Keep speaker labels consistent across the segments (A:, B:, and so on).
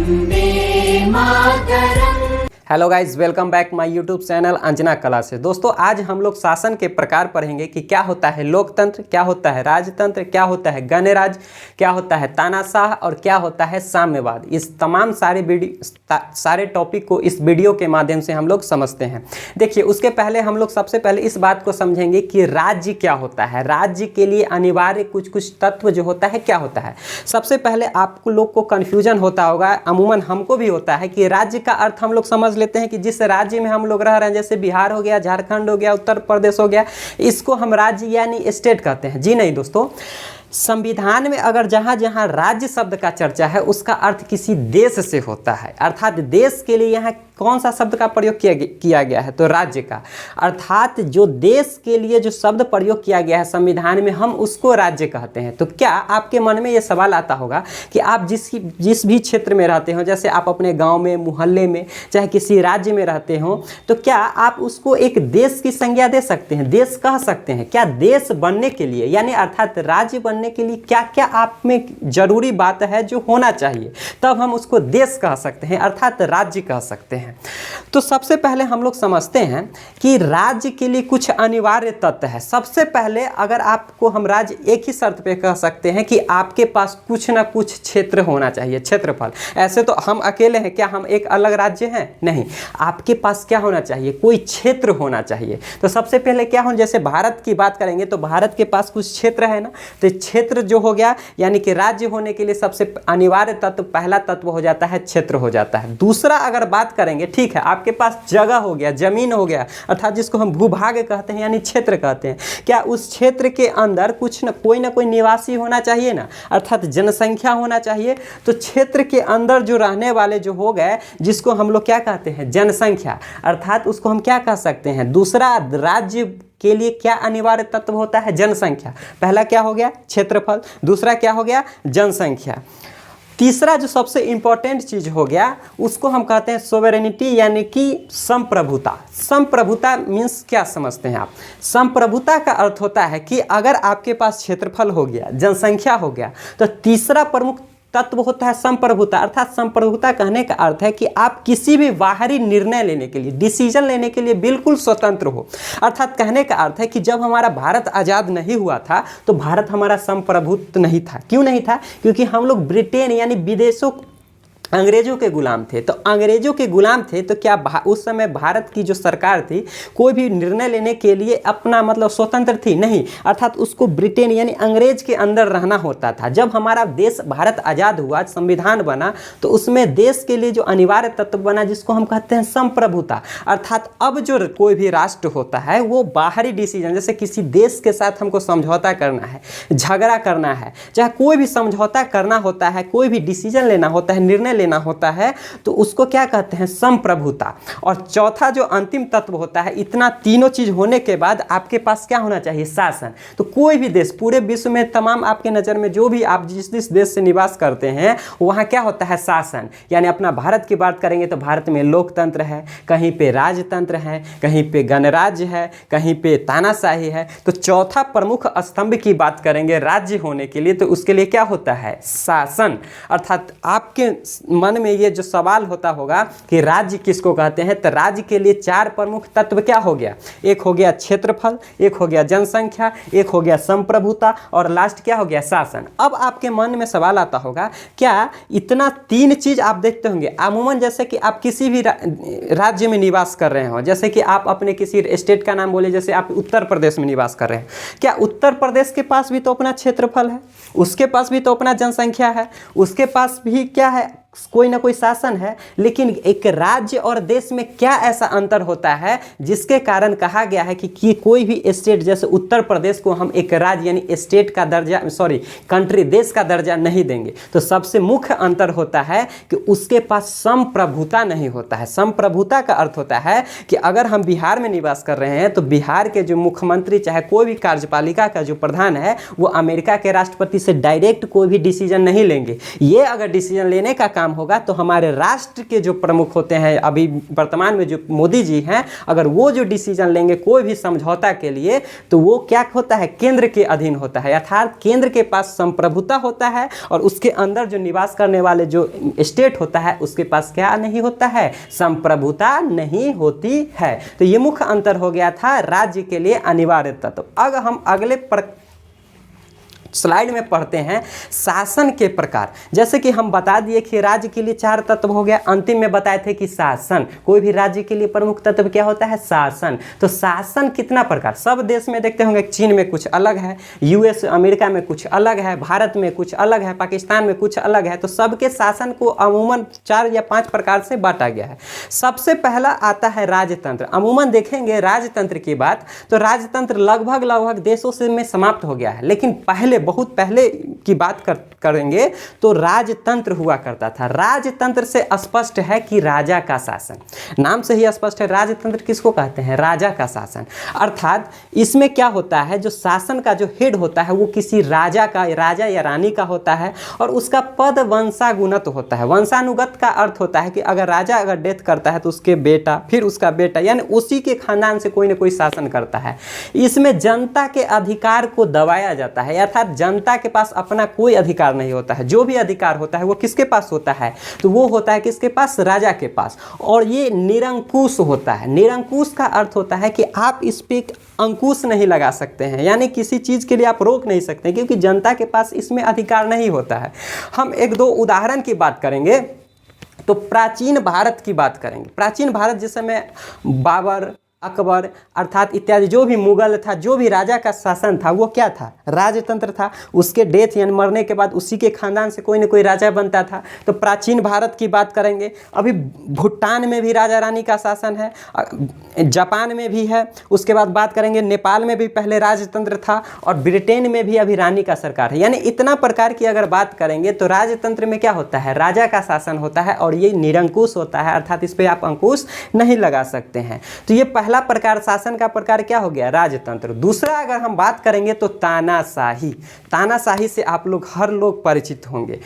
A: Vande Mataram.
B: Hello guys, welcome back my YouTube channel Anjana कला से। दोस्तों, आज हम लोग शासन के प्रकार पढ़ेंगे कि क्या होता है लोकतंत्र, क्या होता है राजतंत्र, क्या होता है गणराज्य, क्या होता है तानाशाह और क्या होता है साम्यवाद। इस तमाम सारे टॉपिक को इस वीडियो के माध्यम से हम लोग समझते हैं। देखिए, उसके पहले हम लोग सबसे पहले इस बात को समझेंगे कि राज्य क्या होता है। राज्य के लिए अनिवार्य कुछ तत्व जो होता है क्या होता है। सबसे पहले आपको लोग को कन्फ्यूजन होता होगा, अमूमन हमको भी होता है कि राज्य का अर्थ हम लोग समझ लेते हैं कि जिस राज्य में हम लोग रह रहे हैं, जैसे बिहार हो गया, झारखंड हो गया, उत्तर प्रदेश हो गया, इसको हम राज्य यानी स्टेट कहते हैं। जी नहीं दोस्तों, संविधान में अगर जहाँ जहाँ राज्य शब्द का चर्चा है उसका अर्थ किसी देश से होता है। अर्थात देश के लिए यहाँ कौन सा शब्द का प्रयोग किया गया है, तो राज्य का। अर्थात जो देश के लिए जो शब्द प्रयोग किया गया है संविधान में, हम उसको राज्य कहते हैं। तो क्या आपके मन में ये सवाल आता होगा कि आप जिस भी क्षेत्र में रहते हो, जैसे आप अपने गांव में, मोहल्ले में, चाहे किसी राज्य में रहते हो, तो क्या आप उसको एक देश की संज्ञा दे सकते हैं, देश कह सकते हैं? क्या देश बनने के लिए यानी अर्थात राज्य बनने के लिए क्या क्या आप में जरूरी बात है जो होना चाहिए, तब हम उसको देश कह सकते हैं, अर्थात राज्य कह सकते हैं। तो सबसे पहले हम लोग समझते हैं कि राज्य के लिए कुछ अनिवार्य तत्व है। सबसे पहले अगर आपको हम राज्य एक ही शर्त पे कह सकते हैं कि आपके पास कुछ ना कुछ क्षेत्र होना चाहिए, क्षेत्रफल। ऐसे तो हम अकेले हैं, क्या हम एक अलग राज्य हैं? नहीं, आपके पास क्या होना चाहिए, कोई क्षेत्र होना चाहिए। तो सबसे पहले क्या हो, जैसे भारत की बात करेंगे तो भारत के पास कुछ क्षेत्र है ना, तो क्षेत्र जो हो गया यानी कि राज्य होने के लिए सबसे अनिवार्य तत्व, पहला तत्व हो जाता है क्षेत्र हो जाता है। दूसरा अगर बात करेंगे, ठीक है, आपके पास जगह हो गया, जमीन हो गया, अर्थात जिसको हम भूभाग कहते हैं यानी क्षेत्र कहते हैं। क्या उस क्षेत्र के अंदर कोई ना कोई निवासी होना चाहिए ना, अर्थात जनसंख्या होना चाहिए। तो क्षेत्र के अंदर जो रहने वाले जो हो गए, जिसको हम लोग क्या कहते हैं, जनसंख्या, अर्थात उसको हम क्या कह सकते हैं। दूसरा, राज्य के लिए क्या अनिवार्य तत्व होता है, जनसंख्या। पहला क्या हो गया, क्षेत्रफल, दूसरा क्या हो गया, जनसंख्या। तीसरा जो सबसे इंपॉर्टेंट चीज हो गया उसको हम कहते हैं सोवेरेनिटी यानी कि संप्रभुता। संप्रभुता मीन्स क्या समझते हैं आप? संप्रभुता का अर्थ होता है कि अगर आपके पास क्षेत्रफल हो गया, जनसंख्या हो गया, तो तीसरा प्रमुख तत्व होता है संप्रभुता। अर्थात संप्रभुता कहने का अर्थ है कि आप किसी भी बाहरी निर्णय लेने के लिए, डिसीजन लेने के लिए बिल्कुल स्वतंत्र हो। अर्थात कहने का अर्थ है कि जब हमारा भारत आज़ाद नहीं हुआ था तो भारत हमारा संप्रभुत्व नहीं था। क्यों नहीं था? क्योंकि हम लोग ब्रिटेन यानी विदेशों, अंग्रेजों के गुलाम थे। तो अंग्रेजों के गुलाम थे तो क्या उस समय भारत की जो सरकार थी कोई भी निर्णय लेने के लिए अपना मतलब स्वतंत्र थी? नहीं, अर्थात उसको ब्रिटेन यानी अंग्रेज के अंदर रहना होता था। जब हमारा देश भारत आज़ाद हुआ, संविधान बना, तो उसमें देश के लिए जो अनिवार्य तत्व बना जिसको हम कहते हैं संप्रभुता। अर्थात अब जो कोई भी राष्ट्र होता है वो बाहरी डिसीजन, जैसे किसी देश के साथ हमको समझौता करना है, झगड़ा करना है, चाहे कोई भी समझौता करना होता है, कोई भी डिसीजन लेना होता है, निर्णय लेना होता है, तो उसको क्या कहते हैं, संप्रभुता। और चौथा जो अंतिम तत्व होता है, इतना तीनों चीज होने के बाद आपके पास क्या होना चाहिए, शासन। तो कोई भी देश, पूरे विश्व में तमाम आपके नज़र में जो भी आप जिस देश से निवास करते हैं वहाँ क्या होता है, शासन। यानी अपना भारत की बात करेंगे तो भारत में लोकतंत्र है, कहीं पे राजतंत्र है, कहीं पे गणराज्य है, कहीं पे तानाशाही है। तो चौथा प्रमुख स्तंभ की बात करेंगे राज्य होने के लिए, तो उसके लिए क्या होता है, शासन। अर्थात आपके मन में ये जो सवाल होता होगा कि राज्य किसको कहते हैं, तो राज्य के लिए चार प्रमुख तत्व क्या हो गया, एक हो गया क्षेत्रफल, एक हो गया जनसंख्या, एक हो गया संप्रभुता और लास्ट क्या हो गया, शासन। अब आपके मन में सवाल आता होगा, क्या इतना तीन चीज आप देखते होंगे अमूमन, जैसे कि आप किसी भी राज्य में निवास कर रहे हो, जैसे कि आप अपने किसी स्टेट का नाम बोले, जैसे आप उत्तर प्रदेश में निवास कर रहे हैं, क्या उत्तर प्रदेश के पास भी तो अपना क्षेत्रफल है, उसके पास भी तो अपना जनसंख्या है, उसके पास भी क्या है, कोई ना कोई शासन है। लेकिन एक राज्य और देश में क्या ऐसा अंतर होता है जिसके कारण कहा गया है कि कोई भी स्टेट, जैसे उत्तर प्रदेश को हम एक राज्य यानी स्टेट का दर्जा, कंट्री, देश का दर्जा नहीं देंगे। तो सबसे मुख्य अंतर होता है कि उसके पास संप्रभुता नहीं होता है। संप्रभुता का अर्थ होता है कि अगर हम बिहार में निवास कर रहे हैं तो बिहार के जो मुख्यमंत्री, चाहे कोई भी कार्यपालिका का जो प्रधान है, वो अमेरिका के राष्ट्रपति से डायरेक्ट कोई भी डिसीजन नहीं लेंगे। ये अगर डिसीजन लेने का काम होगा तो हमारे राष्ट्र के जो प्रमुख होते हैं, अभी वर्तमान में जो मोदी जी हैं, अगर वो जो डिसीजन लेंगे कोई भी समझौता के लिए, तो वो क्या होता है, केंद्र के अधीन होता है, अर्थात केंद्र के पास संप्रभुता होता है और उसके अंदर जो निवास करने वाले जो स्टेट होता है उसके पास क्या नहीं होता है, संप्रभुता नहीं होती है। तो ये मुख्य अंतर हो गया था राज्य के लिए अनिवार्य तत्व। अब हम अगले स्लाइड में पढ़ते हैं शासन के प्रकार। जैसे कि हम बता दिए कि राज्य के लिए 4 तत्व हो गया, अंतिम में बताए थे कि शासन, कोई भी राज्य के लिए प्रमुख तत्व क्या होता है, शासन। तो शासन कितना प्रकार, सब देश में देखते होंगे, चीन में कुछ अलग है, यूएस अमेरिका में कुछ अलग है, भारत में कुछ अलग है, पाकिस्तान में कुछ अलग है। तो सबके शासन को अमूमन 4 या 5 प्रकार से बांटा गया है। सबसे पहला आता है राजतंत्र। अमूमन देखेंगे राजतंत्र की बात, तो राजतंत्र लगभग देशों से में समाप्त हो गया है, लेकिन पहले, बहुत पहले की बात करेंगे तो राजतंत्र हुआ करता था। राजतंत्र से स्पष्ट है कि राजा का शासन, नाम से ही स्पष्ट है। राजतंत्र किसको कहते हैं, राजा का शासन। अर्थात इसमें क्या होता है, जो शासन का जो हेड होता है वो किसी राजा का, राजा या रानी का होता है और उसका पद वंशानुगत होता है। वंशानुगत का अर्थ होता है कि अगर राजा अगर डेथ करता है तो उसके बेटा, फिर उसका बेटा, यानी उसी के खानदान से कोई ना कोई शासन करता है। इसमें जनता के अधिकार को दबाया जाता है, अर्थात जनता के पास अपना कोई अधिकार नहीं होता है। जो भी अधिकार होता है वो किसके पास होता है, तो वो होता है किसके पास, राजा के पास। और ये निरंकुश होता है। निरंकुश का अर्थ होता है कि आप इस पे अंकुश नहीं लगा सकते हैं, यानी किसी चीज़ के लिए आप रोक नहीं सकते, क्योंकि जनता के पास इसमें अधिकार नहीं होता है। हम 1-2 उदाहरण की बात करेंगे। तो प्राचीन भारत की बात करेंगे। प्राचीन भारत जिस समय बाबर, अकबर अर्थात इत्यादि जो भी मुगल था, जो भी राजा का शासन था वो क्या था, राजतंत्र था। उसके डेथ यानी मरने के बाद उसी के खानदान से कोई ना कोई राजा बनता था। तो प्राचीन भारत की बात करेंगे। अभी भूटान में भी राजा रानी का शासन है, जापान में भी है। उसके बाद बात करेंगे नेपाल में भी पहले राजतंत्र था और ब्रिटेन में भी अभी रानी का सरकार है। यानी इतना प्रकार की अगर बात करेंगे तो राजतंत्र में क्या होता है, राजा का शासन होता है और ये निरंकुश होता है, अर्थात इस पर आप अंकुश नहीं लगा सकते हैं। तो ये पहला प्रकार, शासन का प्रकार क्या हो गया, राजतंत्र। दूसरा अगर हम बात करेंगे तो तानाशाही। तानाशाही से आप लोग हर लोग परिचित होंगे।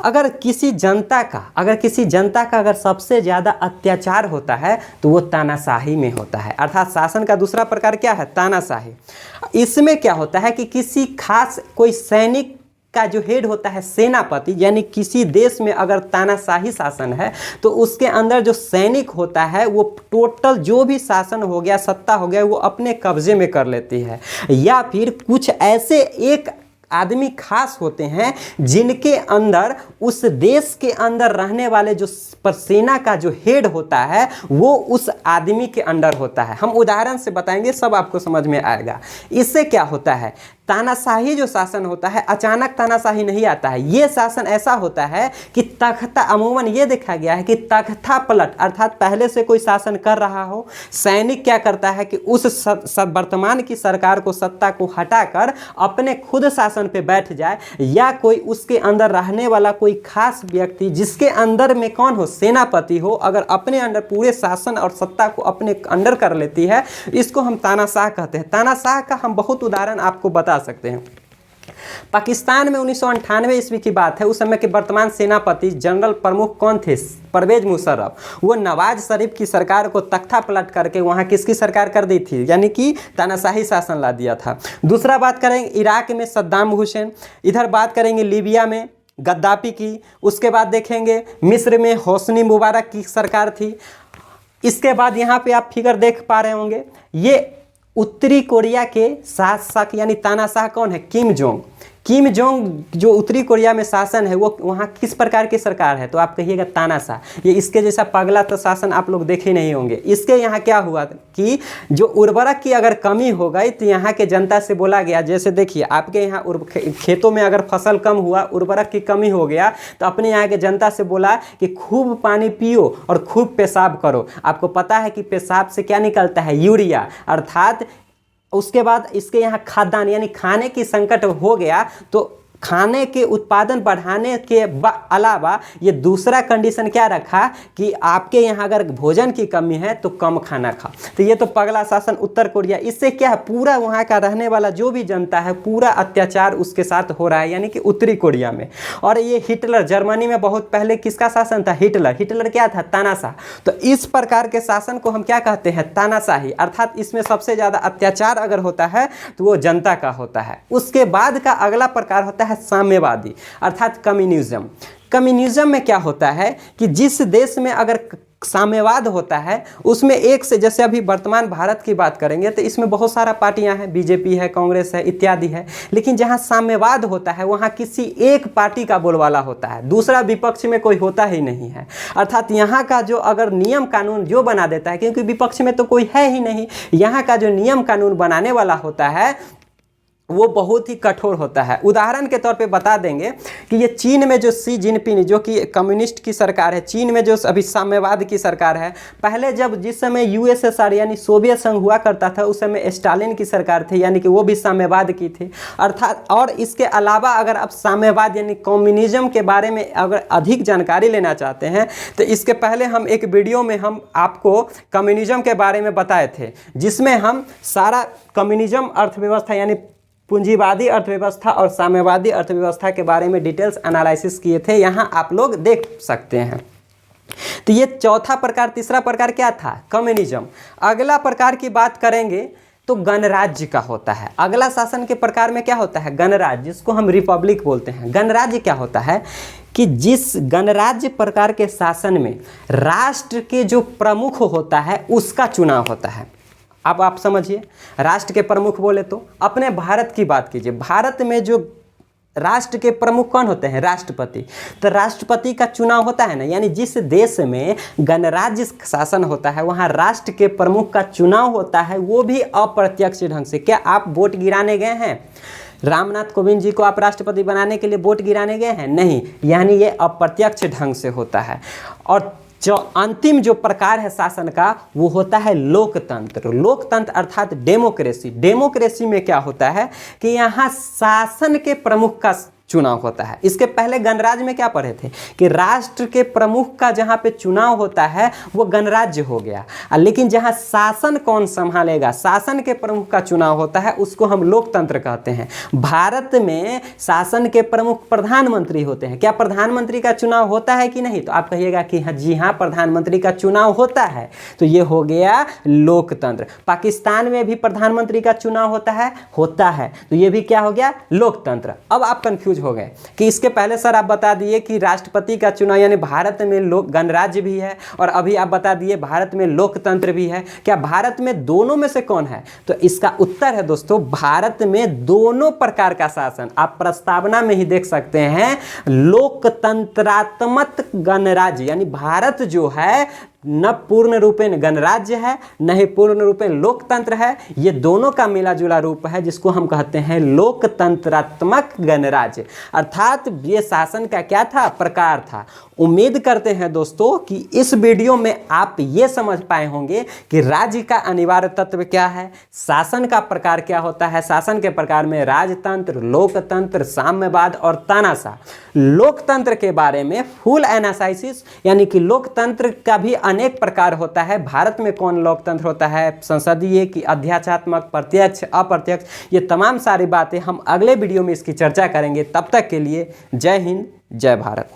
B: अगर किसी जनता का अगर सबसे ज़्यादा अत्याचार होता है तो वो तानाशाही में होता है। अर्थात शासन का दूसरा प्रकार क्या है, तानाशाही। इसमें क्या होता है कि किसी खास कोई सैनिक का जो हेड होता है, सेनापति, यानी किसी देश में अगर तानाशाही शासन है तो उसके अंदर जो सैनिक होता है वो टोटल जो भी शासन हो गया, सत्ता हो गया, वो अपने कब्जे में कर लेती है। या फिर कुछ ऐसे एक आदमी खास होते हैं जिनके अंदर उस देश के अंदर रहने वाले जो सेना का जो हेड होता है वो उस आदमी के अंडर होता है। हम उदाहरण से बताएंगे, सब आपको समझ में आएगा। इससे क्या होता है, तानाशाही जो शासन होता है अचानक तानाशाही नहीं आता है। ये शासन ऐसा होता है कि तख्ता, अमूमन ये देखा गया है कि तख्ता पलट, अर्थात पहले से कोई शासन कर रहा हो, सैनिक क्या करता है कि उस वर्तमान की सरकार को, सत्ता को हटाकर अपने खुद शासन पे बैठ जाए, या कोई उसके अंदर रहने वाला कोई खास व्यक्ति जिसके अंदर में कौन हो, सेनापति हो, अगर अपने अंदर पूरे शासन और सत्ता को अपने अंडर कर लेती है, इसको हम तानाशाह कहते हैं। तानाशाह का हम बहुत उदाहरण आपको बता सकते हैं। पाकिस्तान में 1998 ईस्वी की बात है। उस समय के वर्तमान सेनापति जनरल प्रमुख कौन थे, परवेज मुशर्रफ। वो नवाज शरीफ की सरकार को तख्ता पलट करके वहाँ किसकी सरकार कर दी थी, यानी कि तानाशाही शासन ला दिया था। दूसरा बात करेंगे इराक में सद्दाम हुसैन, इधर बात करेंगे लीबिया में गद्दाफी की, उसके बाद देखेंगे मिस्र में होस्नी मुबारक की सरकार थी। इसके बाद यहाँ पे आप फिगर देख पा रहे होंगे, ये उत्तरी कोरिया के शासक यानी तानाशाह कौन है, किम जोंग। किम जोंग जो उत्तरी कोरिया में शासन है वो वहाँ किस प्रकार की सरकार है, तो आप कहिएगा तानाशाह। ये इसके जैसा पगला तो शासन आप लोग देखे नहीं होंगे। इसके यहाँ क्या हुआ कि जो उर्वरक की अगर कमी हो गई तो यहाँ के जनता से बोला गया, जैसे देखिए आपके यहाँ खेतों में अगर फसल कम हुआ, उर्वरक की कमी हो गया, तो अपने यहाँ के जनता से बोला कि खूब पानी पियो और खूब पेशाब करो। आपको पता है कि पेशाब से क्या निकलता है, यूरिया, अर्थात उसके बाद इसके यहाँ खाद्यान्न यानी खाने की संकट हो गया तो खाने के उत्पादन बढ़ाने के अलावा ये दूसरा कंडीशन क्या रखा कि आपके यहाँ अगर भोजन की कमी है तो कम खाना खाओ। तो ये तो पगला शासन उत्तर कोरिया, इससे क्या है पूरा वहाँ का रहने वाला जो भी जनता है पूरा अत्याचार उसके साथ हो रहा है, यानी कि उत्तरी कोरिया में। और ये हिटलर, जर्मनी में बहुत पहले किसका शासन था? हिटलर। हिटलर क्या था? तानाशाह। तो इस प्रकार के शासन को हम क्या कहते हैं? तानाशाही। अर्थात इसमें सबसे ज़्यादा अत्याचार अगर होता है तो वो जनता का होता है। उसके बाद का अगला प्रकार होता है साम्यवादी अर्थात कम्युनिज्म। कम्युनिज्म में क्या होता है कि जिस देश में अगर साम्यवाद होता है उसमें एक से, जैसे अभी वर्तमान भारत की बात करेंगे तो इसमें बहुत सारा पार्टियां हैं, बीजेपी है, कांग्रेस है, इत्यादि है। लेकिन जहां साम्यवाद होता है वहां किसी एक पार्टी का बोलबाला होता है, दूसरा विपक्ष में कोई होता ही नहीं है। अर्थात यहाँ का जो अगर नियम कानून जो बना देता है, क्योंकि विपक्ष में तो कोई है ही नहीं, यहाँ का जो नियम कानून बनाने वाला होता है वो बहुत ही कठोर होता है। उदाहरण के तौर पे बता देंगे कि ये चीन में जो शी जिनपिंग जो कि कम्युनिस्ट की सरकार है, चीन में जो अभी साम्यवाद की सरकार है, पहले जब जिस समय यूएसएसआर यानी सोवियत संघ हुआ करता था उस समय स्टालिन की सरकार थी, यानी कि वो भी साम्यवाद की थी। अर्थात और इसके अलावा अगर आप साम्यवाद यानी कम्युनिज्म के बारे में अगर अधिक जानकारी लेना चाहते हैं तो इसके पहले हम एक वीडियो में हम आपको कम्युनिज्म के बारे में बताए थे, जिसमें हम सारा कम्युनिज्म अर्थव्यवस्था यानी पूंजीवादी अर्थव्यवस्था और साम्यवादी अर्थव्यवस्था के बारे में डिटेल्स एनालिसिस किए थे, यहाँ आप लोग देख सकते हैं। तो ये चौथा प्रकार। तीसरा प्रकार क्या था? कम्युनिज्म। अगला प्रकार की बात करेंगे तो गणराज्य का होता है। अगला शासन के प्रकार में क्या होता है? गणराज्य, जिसको हम रिपब्लिक बोलते हैं। गणराज्य क्या होता है कि जिस गणराज्य प्रकार के शासन में राष्ट्र के जो प्रमुख होता है उसका चुनाव होता है। अब आप समझिए, राष्ट्र के प्रमुख बोले तो अपने भारत की बात कीजिए। भारत में जो राष्ट्र के प्रमुख कौन होते हैं? राष्ट्रपति। तो राष्ट्रपति का चुनाव होता है ना, यानी जिस देश में गणराज्य शासन होता है वहाँ राष्ट्र के प्रमुख का चुनाव होता है, वो भी अप्रत्यक्ष ढंग से। क्या आप वोट गिराने गए हैं? रामनाथ कोविंद जी को आप राष्ट्रपति बनाने के लिए वोट गिराने गए हैं? नहीं, यानी ये अप्रत्यक्ष ढंग से होता है। और जो अंतिम जो प्रकार है शासन का वो होता है लोकतंत्र। लोकतंत्र अर्थात डेमोक्रेसी। डेमोक्रेसी में क्या होता है कि यहाँ शासन के प्रमुख का चुनाव होता है। इसके पहले गणराज्य में क्या पढ़े थे कि राष्ट्र के प्रमुख का जहाँ पे चुनाव होता है वो गणराज्य हो गया, लेकिन जहाँ शासन कौन संभालेगा, शासन के प्रमुख का चुनाव होता है, उसको हम लोकतंत्र कहते हैं। भारत में शासन के प्रमुख प्रधानमंत्री होते हैं। क्या प्रधानमंत्री का चुनाव होता है कि नहीं? तो आप कहिएगा कि हाँ जी हाँ, प्रधानमंत्री का चुनाव होता है। तो ये हो गया लोकतंत्र। पाकिस्तान में भी प्रधानमंत्री का चुनाव होता है, तो ये भी क्या हो गया? लोकतंत्र। अब आप कंफ्यूज हो गए कि इसके पहले सर आप बता दिए कि राष्ट्रपति का चुनाव यानी भारत में लोक गणराज्य भी है, और अभी आप बता दिए भारत में लोकतंत्र भी है। क्या भारत में दोनों में से कौन है? तो इसका उत्तर है दोस्तों, भारत में दोनों प्रकार का शासन। आप प्रस्तावना में ही देख सकते हैं, लोकतंत्रात्मक गणराज्य, यानी भारत जो है न पूर्ण रूपेण गणराज्य है न ही पूर्ण रूपेण लोकतंत्र है। ये दोनों का मिला जुला रूप है जिसको हम कहते हैं लोकतंत्रात्मक गणराज्य। अर्थात ये शासन का क्या था? प्रकार था। उम्मीद करते हैं दोस्तों कि इस वीडियो में आप ये समझ पाए होंगे कि राज्य का अनिवार्य तत्व क्या है, शासन का प्रकार क्या होता है। शासन के प्रकार में राजतंत्र, लोकतंत्र, साम्यवाद और तानाशाह। लोकतंत्र के बारे में फुल एनालिसिस, यानी कि लोकतंत्र का भी अनेक प्रकार होता है। भारत में कौन लोकतंत्र होता है, संसदीय कि अध्यात्मक, प्रत्यक्ष, अप्रत्यक्ष, ये तमाम सारी बातें हम अगले वीडियो में इसकी चर्चा करेंगे। तब तक के लिए जय हिंद, जय भारत।